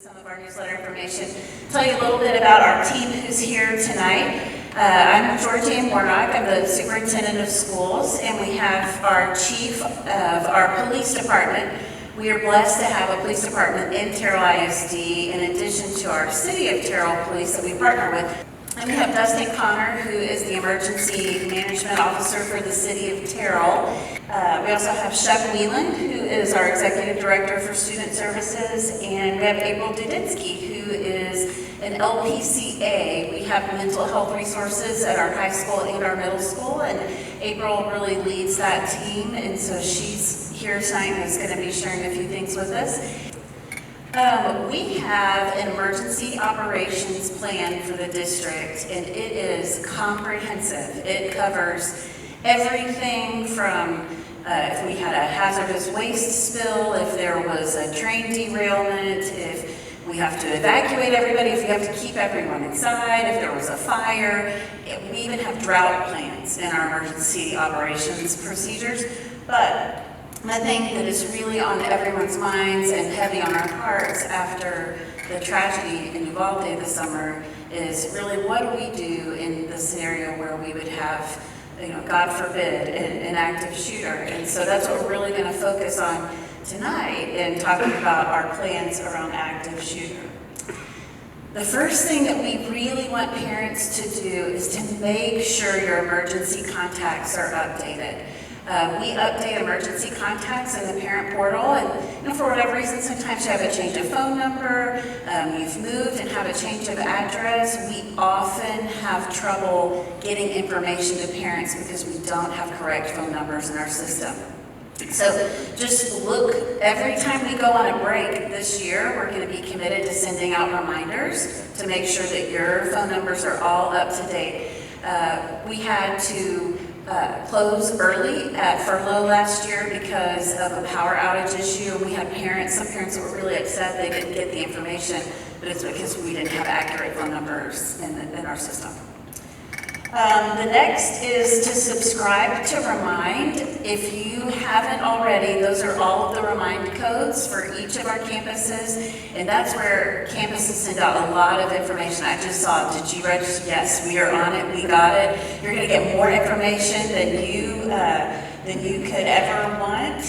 Some of our newsletter information. Tell you a little bit about our team who's here tonight. I'm Georgianne Warnock. I'm the superintendent of schools, and we have our chief of our police department. We are blessed to have a police department in Terrell ISD in addition to our City of Terrell Police that we partner with. And we have Dustin Connor, who is the emergency management officer for the City of Terrell. We also have Shep Whelan, who is our executive director for student services, and we have April Dudinsky, who is an LPCA. We have mental health resources at our high school and our middle school, and April really leads that team, and so she's here tonight and is going to be sharing a few things with us. We have an emergency operations plan for the district, and it is comprehensive. It covers everything from if we had a hazardous waste spill, if there was a train derailment, if we have to evacuate everybody, if we have to keep everyone inside, if there was a fire. We even have drought plans in our emergency operations procedures. But the thing that is really on everyone's minds and heavy on our hearts after the tragedy in Uvalde this summer is really what do we do in the scenario where we would have, God forbid, an active shooter. And so that's what we're really going to focus on tonight in talking about our plans around active shooter. The first thing that we really want parents to do is to make sure your emergency contacts are updated. We update emergency contacts in the parent portal, and for whatever reason, sometimes you have a change of phone number, you've moved and have a change of address. We often have trouble getting information to parents because we don't have correct phone numbers in our system. So just look, every time we go on a break this year, we're going to be committed to sending out reminders to make sure that your phone numbers are all up to date. We had to close early at furlough last year because of a power outage issue. We had some parents that were really upset they didn't get the information, but it's because we didn't have accurate phone numbers in our system. The next is to subscribe to Remind. If you haven't already, those are all of the Remind codes for each of our campuses, and that's where campuses send out a lot of information. I just saw, did you register? Yes, we are on it, we got it. You're going to get more information than you could ever want,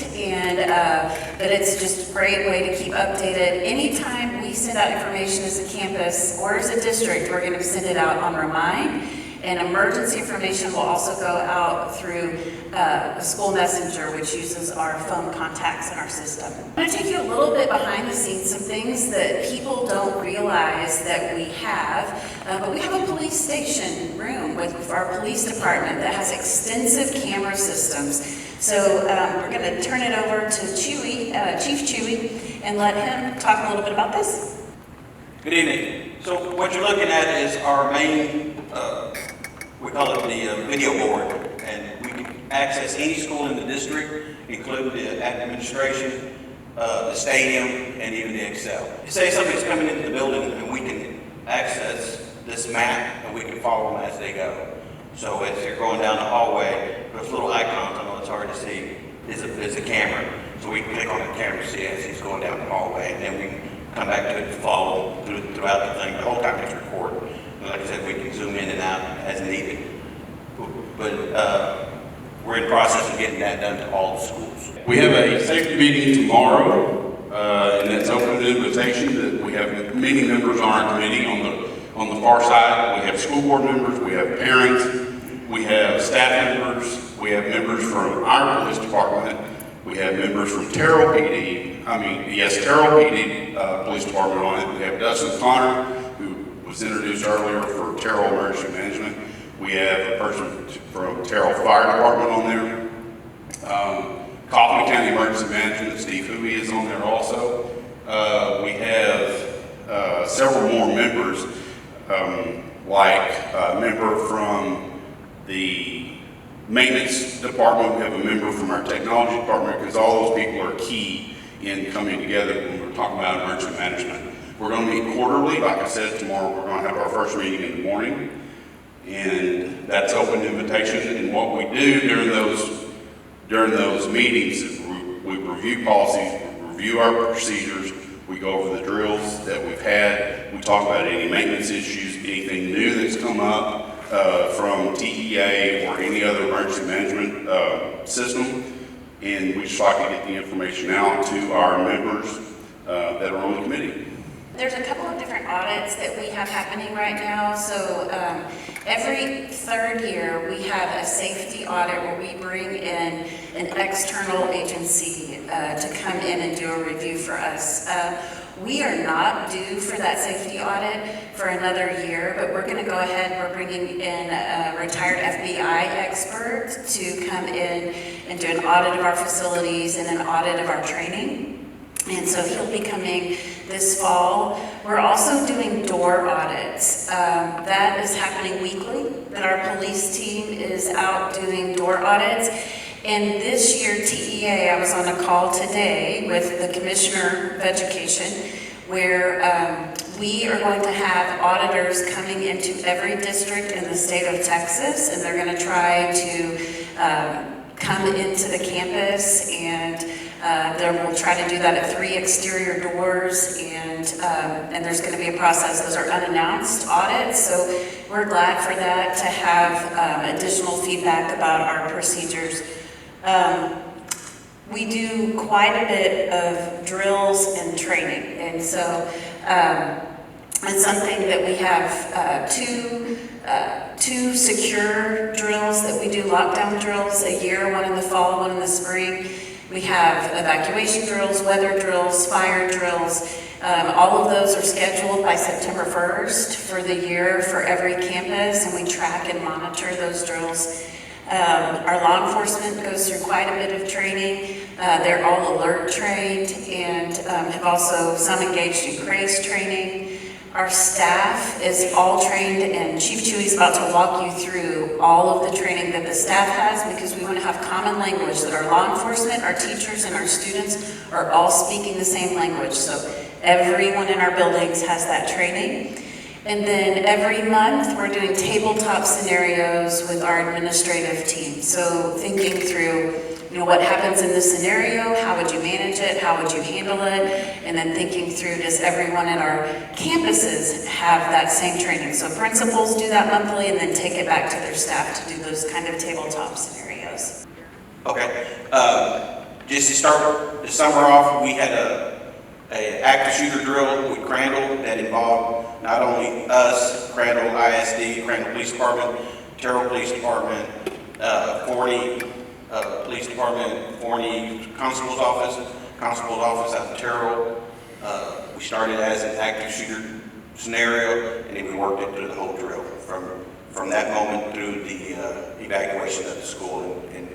but it's just a great way to keep updated. Anytime we send out information as a campus or as a district, we're going to send it out on Remind. And emergency information will also go out through a school messenger, which uses our phone contacts in our system. I'm going to take you a little bit behind the scenes, some things that people don't realize that we have. But we have a police station room with our police department that has extensive camera systems. So we're going to turn it over to Chewy, Chief Chewy, and let him talk a little bit about this. Good evening. So what you're looking at is our main, we call it the video board, and we can access any school in the district, including the administration, the stadium, and even the Excel. Say somebody's coming into the building, and we can access this map, and we can follow them as they go. So as you're going down the hallway, there's little icons, I know it's hard to see, is a camera. So we can click on the camera to see as he's going down the hallway, and then we can come back to it and follow throughout the thing. The whole time it's recorded. Like I said, we can zoom in and out as needed. But we're in the process of getting that done to all the schools. We have a safety meeting tomorrow, and that's open to invitation. That we have many members on our committee on the far side. We have school board members, we have parents, we have staff members, we have members from our police department, we have members from Terrell PD. Terrell PD Police Department on it. We have Dustin Connor, who was introduced earlier for Terrell Emergency Management. We have a person from Terrell Fire Department on there. Kaufman County Emergency Management, Steve Huey is on there also. We have several more members, like a member from the maintenance department. We have a member from our technology department, because all those people are key in coming together when we're talking about emergency management. We're going to meet quarterly. Like I said, tomorrow we're going to have our first meeting in the morning, and that's open invitation. And what we do during those meetings is we review policies, we review our procedures, We go over the drills that we've had. We talk about any maintenance issues, anything new that's come up from TEA or any other emergency management system. And we just like to get the information out to our members that are on the committee. There's a couple of different audits that we have happening right now. So every third year, we have a safety audit where we bring in an external agency to come in and do a review for us. We are not due for that safety audit for another year, but we're going to go ahead. We're bringing in a retired FBI expert to come in and do an audit of our facilities and an audit of our training. And so he'll be coming this fall. We're also doing door audits. That is happening weekly, that our police team is out doing door audits. And this year, TEA, I was on a call today with the Commissioner of Education, where we are going to have auditors coming into every district in the state of Texas, and they're going to try to come into the campus, and we'll try to do that at 3 exterior doors, and there's going to be a process. Those are unannounced audits, so we're glad for that, to have additional feedback about our procedures. We do quite a bit of drills and training, and so it's something that we have two secure drills that we do, lockdown drills a year, one in the fall, one in the spring. We have evacuation drills, weather drills, fire drills. All of those are scheduled by September 1st for the year for every campus, and we track and monitor those drills. Our law enforcement goes through quite a bit of training. They're all alert trained and have also some engaged in GRACE training. Our staff is all trained, and Chief Chewy's about to walk you through all of the training that the staff has, because we want to have common language, that our law enforcement, our teachers, and our students are all speaking the same language. So everyone in our buildings has that training. And then every month, we're doing tabletop scenarios with our administrative team. So thinking through, what happens in this scenario, how would you manage it, how would you handle it, and then thinking through, does everyone in our campuses have that same training? So principals do that monthly and then take it back to their staff to do those kind of tabletop scenarios. Okay, just to summer off, we had a active shooter drill with Crandall that involved not only us, Crandall ISD, Crandall Police Department, Terrell Police Department, Forney Police Department, Forney Constable's Office out of Terrell. We started as an active shooter scenario, and then we worked it through the whole drill from that moment through the evacuation of the school and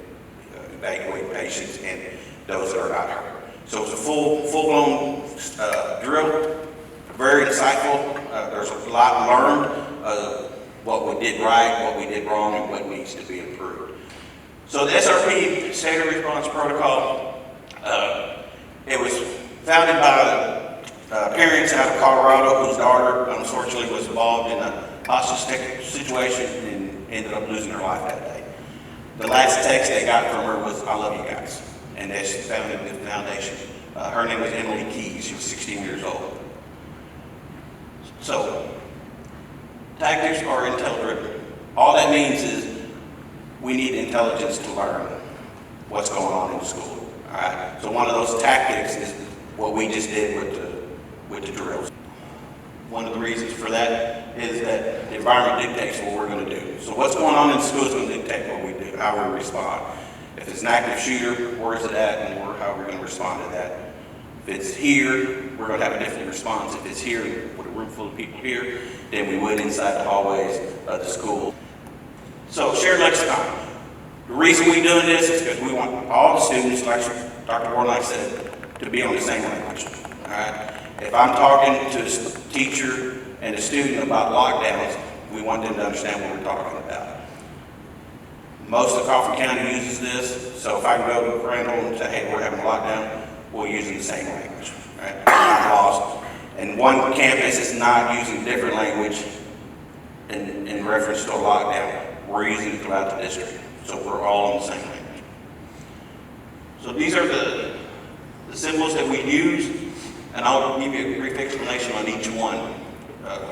evacuate patients and those that are not hurt. So it's a full-blown drill, very insightful. There's a lot learned of what we did right, what we did wrong, and what needs to be improved. So the SRP, Standard Response Protocol, it was founded by parents out of Colorado whose daughter unfortunately was involved in a hostage situation and ended up losing her life that day. The last text they got from her was, "I love you guys." And they founded the foundation. Her name was Emily Keys. She was 16 years old. So, tactics are intel-driven. All that means is we need intelligence to learn what's going on in the school. All right. So one of those tactics is what we just did with the drills. One of the reasons for that is that the environment dictates what we're going to do. So what's going on in the school is going to dictate what we do, how we respond. If it's an active shooter, where is it at, and how we're going to respond to that. If it's here, we're going to have a different response. If it's here, with a room full of people here, then we would inside the hallways of the school. So, shared lexicon. The reason we're doing this is because we want all the students, like Dr. Warnock said, to be on the same language. All right? If I'm talking to a teacher and a student about lockdowns, we want them to understand what we're talking about. Most of Coffee County uses this, so if I can go to Crandall and say, hey, we're having a lockdown, we're using the same language. Right? We're not lost. And one campus is not using different language in reference to a lockdown. We're using it throughout the district, so we're all on the same language. So these are the symbols that we use. and I'll give you a brief explanation on each one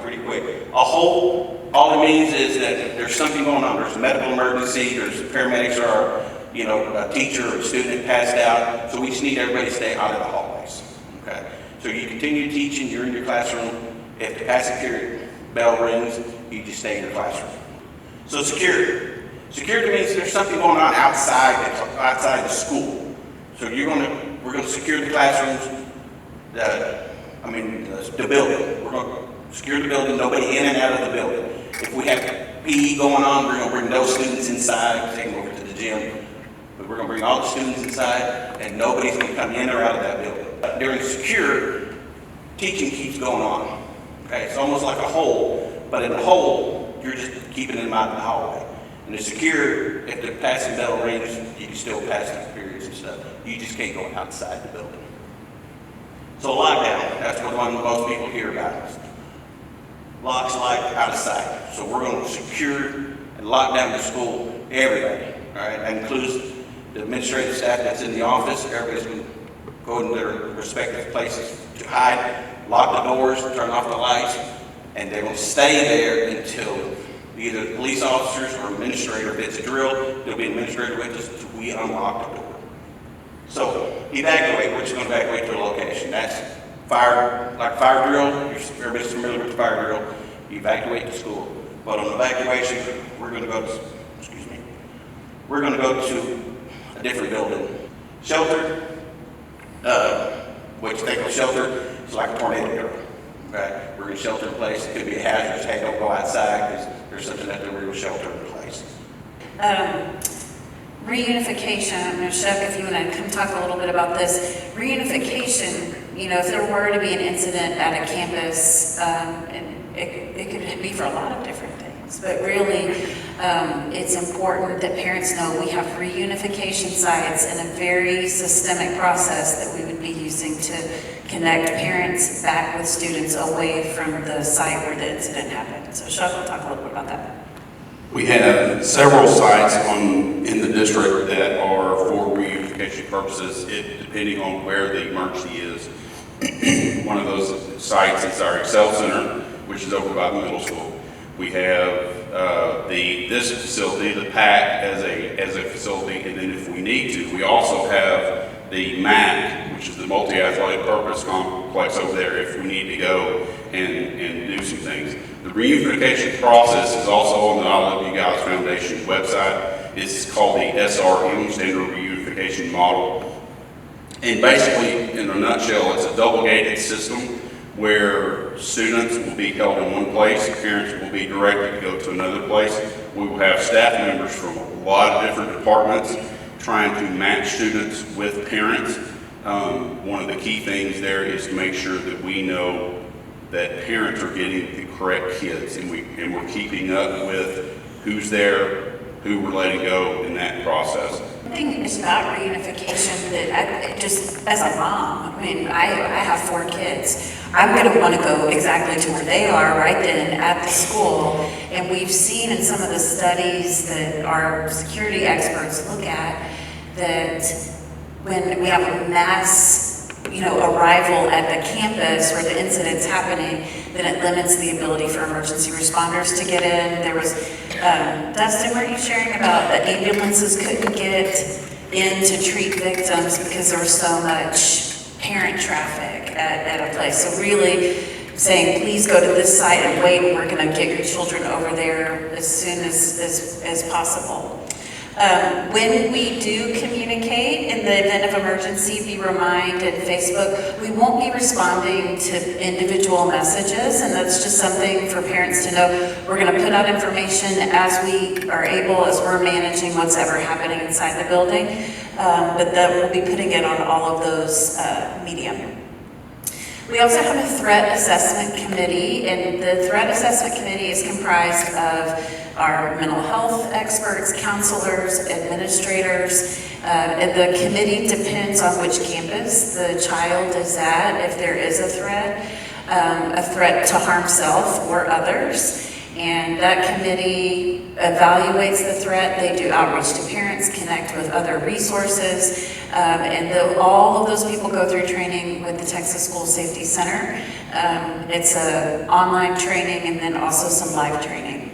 pretty quick. A whole, all it means is that there's something going on. There's a medical emergency, there's paramedics or, a teacher or a student passed out, so we just need everybody to stay out of the hallways, okay? So you continue teaching, you're in your classroom. If the passing period bell rings, you just stay in your classroom. So security. Security means there's something going on outside the school. So we're gonna secure the classrooms, the building. We're gonna secure the building, nobody in and out of the building. If we have PE going on, we're gonna bring those students inside, take them over to the gym. But we're gonna bring all the students inside, and nobody's gonna come in or out of that building. During secure, teaching keeps going on. Okay, it's almost like a hole, but in the hole, you're just keeping them out in the hallway. And the secure, if the passing bell rings, you can still pass these periods and stuff. You just can't go outside the building. So lockdown, that's what one most people hear about. Locks like out of sight. So we're going to secure and lock down the school, everybody. All right, that includes the administrative staff that's in the office. Everybody's going to go in their respective places to hide, lock the doors, turn off the lights, and they're going to stay there until either the police officers or administrator, if it's a drill, there'll be an administrator with us until we unlock the door. So evacuate, we're just going to evacuate to a location. That's fire drill. Everybody's familiar with the fire drill. You evacuate the school. But on evacuation, we're going to go to a different building. Shelter, what you think of a shelter, it's like a tornado drill. Okay? We're going to shelter in place. It could be a hazardous, hey, don't go outside because there's something that we're going to shelter in place. Reunification, I'm going to Shep, if you want to come talk a little bit about this. Reunification, if there were to be an incident at a campus, and it could be for a lot of different things, but really it's important that parents know we have reunification sites and a very systemic process that we would be using to connect parents back with students away from the site where the incident happened. So Shep will talk a little bit about that. We have several sites in the district that are for reunification purposes, depending on where the emergency is. One of those sites is our Excel Center, which is over by the middle school. We have this facility, the PAC, as a facility, and then if we need to, we also have the MAC, which is the multi-athletic purpose complex over there if we need to go and do some things. The reunification process is also on the I Love You Guys Foundation website. It's called the SRM, Standard Reunification Model. And basically, in a nutshell, it's a double-gated system where students will be held in one place, parents will be directed to go to another place. We will have staff members from a lot of different departments trying to match students with parents. One of the key things there is to make sure that we know that parents are getting the correct kids, and we're keeping up with who's there, who we're letting go in that process. The thing is about reunification that just as a mom, I have 4 kids. I'm going to want to go exactly to where they are right then at the school. And we've seen in some of the studies that our security experts look at that when we have a mass arrival at the campus where the incident's happening, then it limits the ability for emergency responders to get in. There was, Dustin, were you sharing about that ambulances couldn't get in to treat victims because there was so much parent traffic at a place? So really saying, please go to this site and wait, and we're going to get your children over there as soon as possible. When we do communicate in the event of emergency, be reminded Facebook, we won't be responding to individual messages, and that's just something for parents to know. We're going to put out information as we are able, as we're managing what's ever happening inside the building, but that we'll be putting it on all of those media. We also have a threat assessment committee, and the threat assessment committee is comprised of our mental health experts, counselors, administrators, and the committee depends on which campus the child is at, if there is a threat to harm self or others. And that committee evaluates the threat. They do outreach to parents, connect with other resources, and all of those people go through training with the Texas School Safety Center. It's an online training and then also some live training.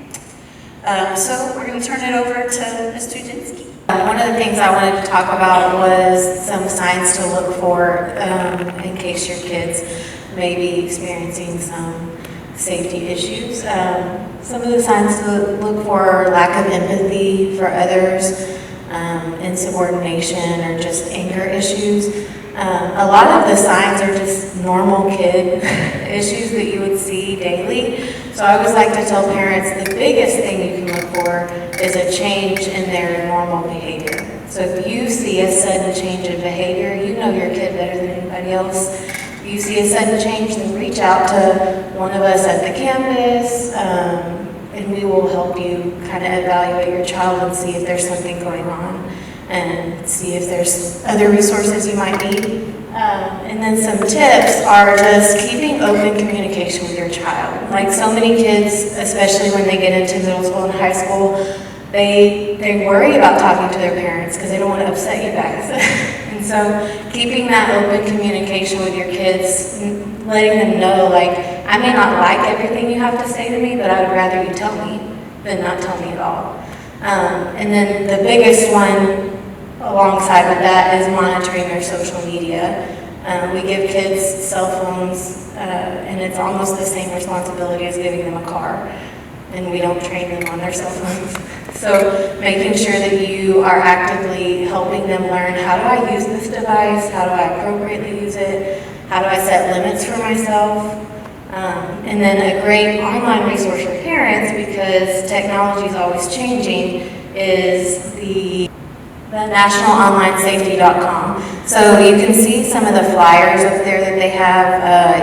So we're going to turn it over to Ms. Tujinsky. One of the things I wanted to talk about was some signs to look for in case your kids may be experiencing some safety issues. Some of the signs to look for are lack of empathy for others, insubordination, or just anger issues. A lot of the signs are just normal kid issues that you would see daily. So I always like to tell parents the biggest thing you can look for is a change in their normal behavior. So if you see a sudden change in behavior, you know your kid better than anybody else. If you see a sudden change, then reach out to one of us at the campus, and we will help you kind of evaluate your child and see if there's something going on and see if there's other resources you might need. And then some tips are just keeping open communication with your child. Like so many kids, especially when they get into middle school and high school, they worry about talking to their parents because they don't want to upset you guys. And so keeping that open communication with your kids, letting them know, like, I may not like everything you have to say to me, but I would rather you tell me than not tell me at all. And then the biggest one alongside with that is monitoring their social media. We give kids cell phones, and it's almost the same responsibility as giving them a car, and we don't train them on their cell phones. So making sure that you are actively helping them learn, how do I use this device? How do I appropriately use it? How do I set limits for myself? And then a great online resource for parents, because technology is always changing, is the nationalonlinesafety.com. So you can see some of the flyers up there that they have.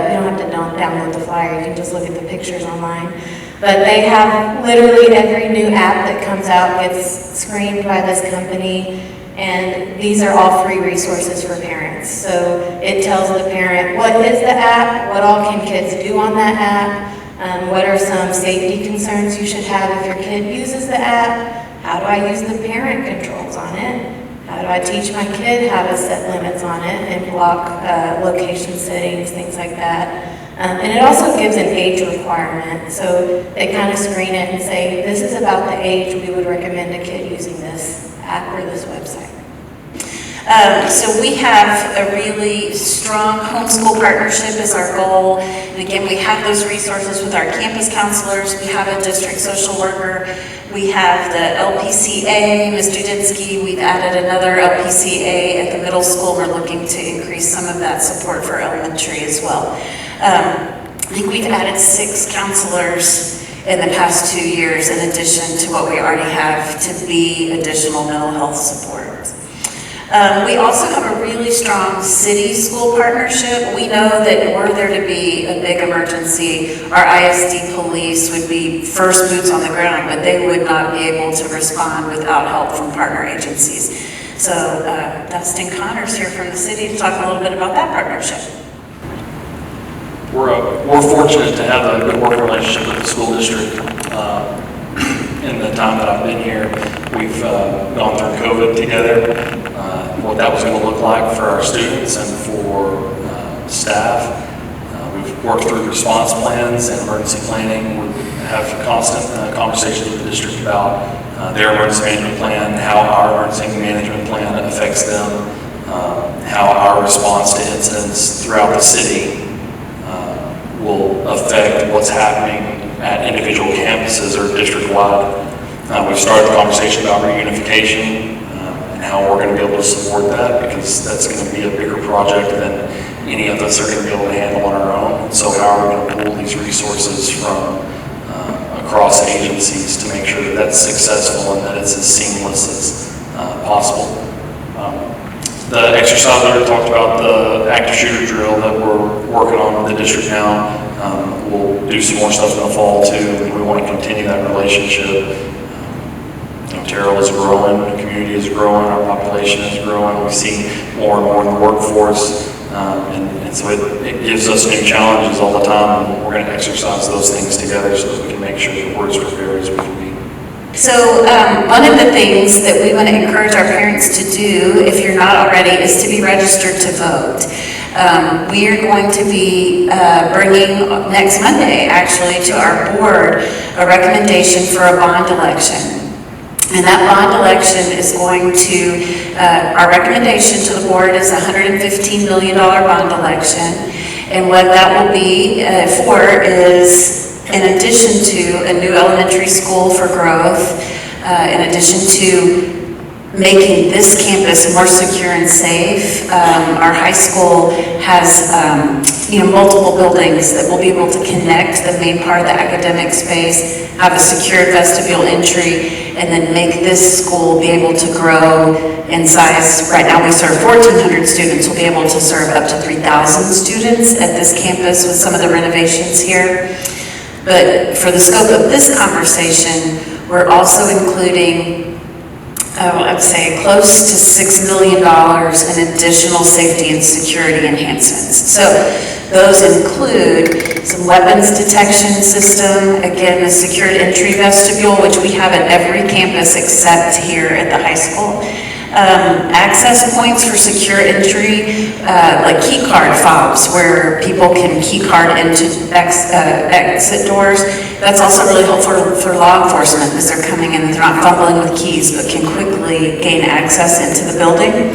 You don't have to download the flyer, you can just look at the pictures online. But they have literally every new app that comes out gets screened by this company, and these are all free resources for parents. So it tells the parent what is the app, what all can kids do on that app, what are some safety concerns you should have if your kid uses the app, how do I use the parent controls on it, how do I teach my kid how to set limits on it and block location settings, things like that. And it also gives an age requirement, so they kind of screen it and say, this is about the age we would recommend a kid using this app or this website. So we have a really strong homeschool partnership is our goal. And again, we have those resources with our campus counselors. We have a district social worker. We have the LPCA, Ms. Dudinsky. We've added another LPCA at the middle school. We're looking to increase some of that support for elementary as well. I think we've added 6 counselors in the past 2 years in addition to what we already have to be additional mental health support. We also have a really strong city-school partnership. We know that were there to be a big emergency, our ISD police would be first boots on the ground, but they would not be able to respond without help from partner agencies. So Dustin Connors here from the city to talk a little bit about that partnership. We're fortunate to have a good working relationship with the school district. In the time that I've been here, we've gone through COVID together. What that was going to look like for our students and for staff. We've worked through response plans and emergency planning. We have constant conversations with the district about their emergency management plan, how our emergency management plan affects them, how our response to incidents throughout the city will affect what's happening at individual campuses or district-wide. We've started the conversation about reunification and how we're going to be able to support that, because that's going to be a bigger project than any of us are going to be able to handle on our own. So how are we going to pool these resources from across agencies to make sure that that's successful and that it's as seamless as possible. The exercise that I talked about, the active shooter drill that we're working on with the district now, we'll do some more stuff in the fall too. We want to continue that relationship. Terrell is growing, the community is growing, our population is growing. We see more and more in the workforce. And so it gives us new challenges all the time, and we're going to exercise those things together so that we can make sure that we're as prepared as we can be. So one of the things that we want to encourage our parents to do, if you're not already, is to be registered to vote. We are going to be bringing next Monday, actually, to our board a recommendation for a bond election. And that bond election is going to, our recommendation to the board is a $115 million bond election. And what that will be for is, in addition to a new elementary school for growth, in addition to making this campus more secure and safe, our high school has multiple buildings that will be able to connect the main part of the academic space, have a secured vestibule entry, and then make this school be able to grow in size. Right now we serve 1,400 students. We'll be able to serve up to 3,000 students at this campus with some of the renovations here. But for the scope of this conversation, we're also including, I'd say, close to $6 million in additional safety and security enhancements. So those include some weapons detection system, again, a secured entry vestibule, which we have at every campus except here at the high school. Access points for secure entry, like key card fobs, where people can key card into exit doors. That's also really helpful for law enforcement as they're coming in. They're not fumbling with keys, but can quickly gain access into the building.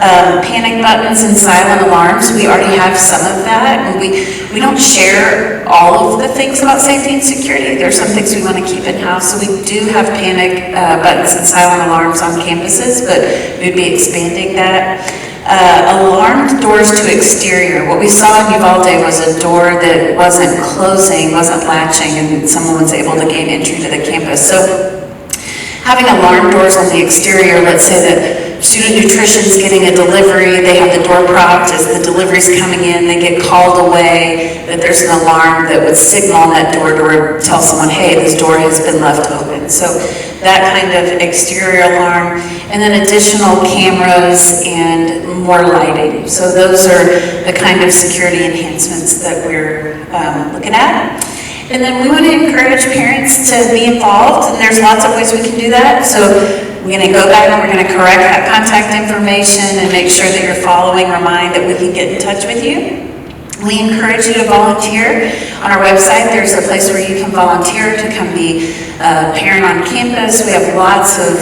Panic buttons and silent alarms, we already have some of that, and we don't share all of the things about safety and security. There are some things we want to keep in-house, so we do have panic buttons and silent alarms on campuses, but we'd be expanding that. Alarmed doors to exterior. What we saw in Uvalde was a door that wasn't closing, wasn't latching, and someone was able to gain entry to the campus. So having alarm doors on the exterior, let's say that student nutrition's getting a delivery, they have the door propped, as the delivery's coming in, they get called away, that there's an alarm that would signal on that door to tell someone, hey, this door has been left open. So that kind of exterior alarm, and then additional cameras and more lighting. So those are the kind of security enhancements that we're looking at. And then we want to encourage parents to be involved, and there's lots of ways we can do that. So we're going to go back and we're going to correct that contact information and make sure that you're following Remind that we can get in touch with you. We encourage you to volunteer. On our website, there's a place where you can volunteer to come be a parent on campus. We have lots of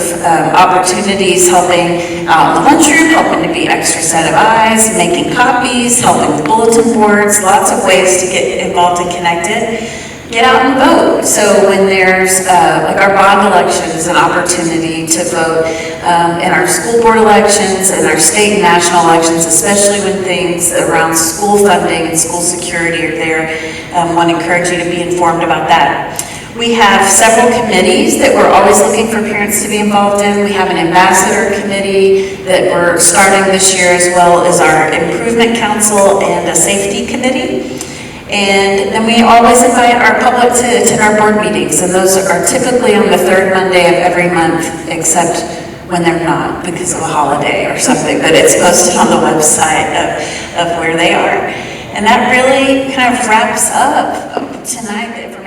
opportunities helping out in the lunchroom, helping to be extra set of eyes, making copies, helping with bulletin boards, lots of ways to get involved and connected. Get out and vote. So when there's, like our bond election is an opportunity to vote in our school board elections and our state and national elections, especially when things around school funding and school security are there. I want to encourage you to be informed about that. We have several committees that we're always looking for parents to be involved in. We have an ambassador committee that we're starting this year, as well as our improvement council and a safety committee. And then we always invite our public to attend our board meetings, and those are typically on the third Monday of every month, except when they're not because of a holiday or something, but it's posted on the website of where they are. And that really kind of wraps up tonight.